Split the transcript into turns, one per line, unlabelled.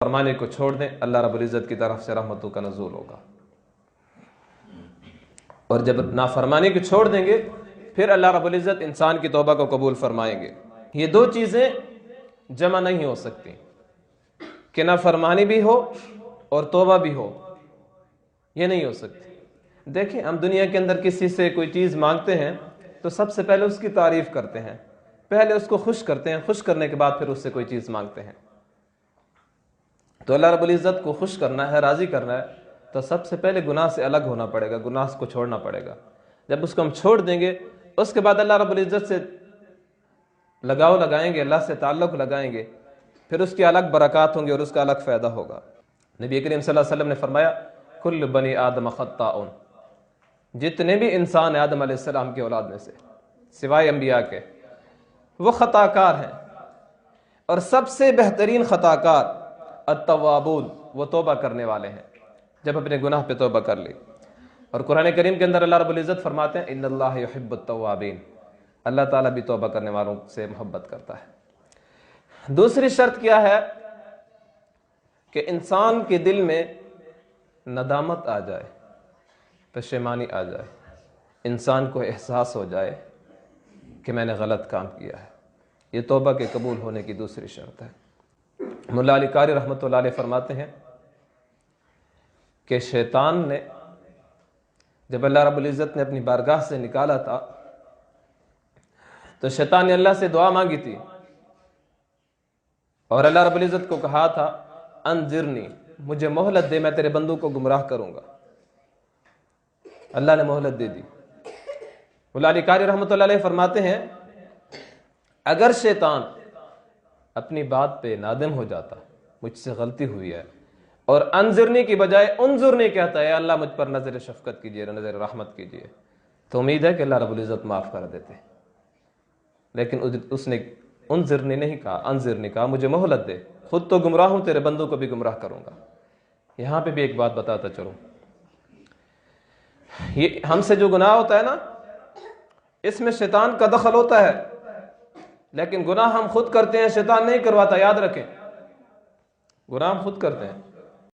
फरमाने को छोड़ दें, अल्लाह रब्बुल इज़्ज़त की तरफ से रहमतों का नज़ूल होगा। और जब नाफरमानी को छोड़ देंगे फिर अल्लाह रब्बुल इज़्ज़त इंसान की तौबा को कबूल फरमाएंगे। ये दो चीज़ें जमा नहीं हो सकती कि नाफरमानी भी हो और तौबा भी हो, ये नहीं हो सकती। देखिए, हम दुनिया के अंदर किसी से कोई चीज़ मांगते हैं तो सबसे पहले उसकी तारीफ़ करते हैं, पहले उसको खुश करते हैं, खुश करने के बाद फिर उससे कोई चीज़ मांगते हैं। तो अल्लाह रब्बुल इज़्ज़त को खुश करना है, राज़ी करना है, तो सबसे पहले गुनाह से अलग होना पड़ेगा, गुनाह को छोड़ना पड़ेगा। जब उसको हम छोड़ देंगे उसके बाद अल्लाह रब्बुल इज़्ज़त से लगाव लगाएंगे, अल्लाह से ताल्लुक़ लगाएंगे, फिर उसकी अलग बरक़ात होंगी और उसका अलग फ़ायदा होगा। नबी करीम सल्लल्लाहु अलैहि वसल्लम ने फरमाया, कुल्लु बनी आदम ख़त्ताउन, जितने भी इंसान है आदम अलैहिस्सलाम की औलाद में से सिवाय अंबिया के, वो ख़ताकार हैं, और सबसे बेहतरीन ख़ताकार अत्तवाबून, वो तौबा करने वाले हैं, जब अपने गुनाह पे तौबा कर ली। और कुरान करीम के अंदर अल्लाह रब्बुल इज़्ज़त फरमाते हैं, इन्नल्लाह युहिब्बुत तव्वाबीन, अल्लाह ताला भी तौबा करने वालों से मोहब्बत करता है। दूसरी शर्त क्या है कि इंसान के दिल में नदामत आ जाए, पशेमानी आ जाए, इंसान को एहसास हो जाए कि मैंने गलत काम किया है। ये तौबा के कबूल होने की दूसरी शर्त है। मुल्ला अली कारी रहमतुल्लाह अलैह फरमाते हैं कि शैतान ने जब अल्लाह रब्बुल इज़्ज़त ने अपनी बारगाह से निकाला था तो शैतान ने अल्लाह से दुआ मांगी थी और अल्लाह रब्बुल इज़्ज़त को कहा था, अंज़िरनी, मुझे मोहलत दे, मैं तेरे बंदों को गुमराह करूंगा। अल्लाह ने मोहलत दे दी। मुल्ला अली कारी रहमतुल्लाह अलैह फरमाते हैं, अगर शैतान अपनी बात पे नादिम हो जाता, मुझसे गलती हुई है, और अंज़िरनी की बजाय उन्ज़ुरनी कहता है, अल्लाह मुझ पर नज़र शफ़क़त कीजिए, नज़र रहमत कीजिए, तो उम्मीद है कि अल्लाह रब्बुल इज़्ज़त माफ़ कर देते। लेकिन उसने उन्ज़िरनी नहीं कहा, अंज़िरनी कहा, मुझे मोहलत दे, खुद तो गुमराह हूं, तेरे बंदों को भी गुमराह करूंगा। यहां पे भी एक बात बताता चलूं, ये हमसे जो गुनाह होता है ना, इसमें शैतान का दखल होता है, लेकिन गुनाह हम खुद करते हैं, शैतान नहीं करवाता। याद रखें, गुनाह हम खुद करते हैं।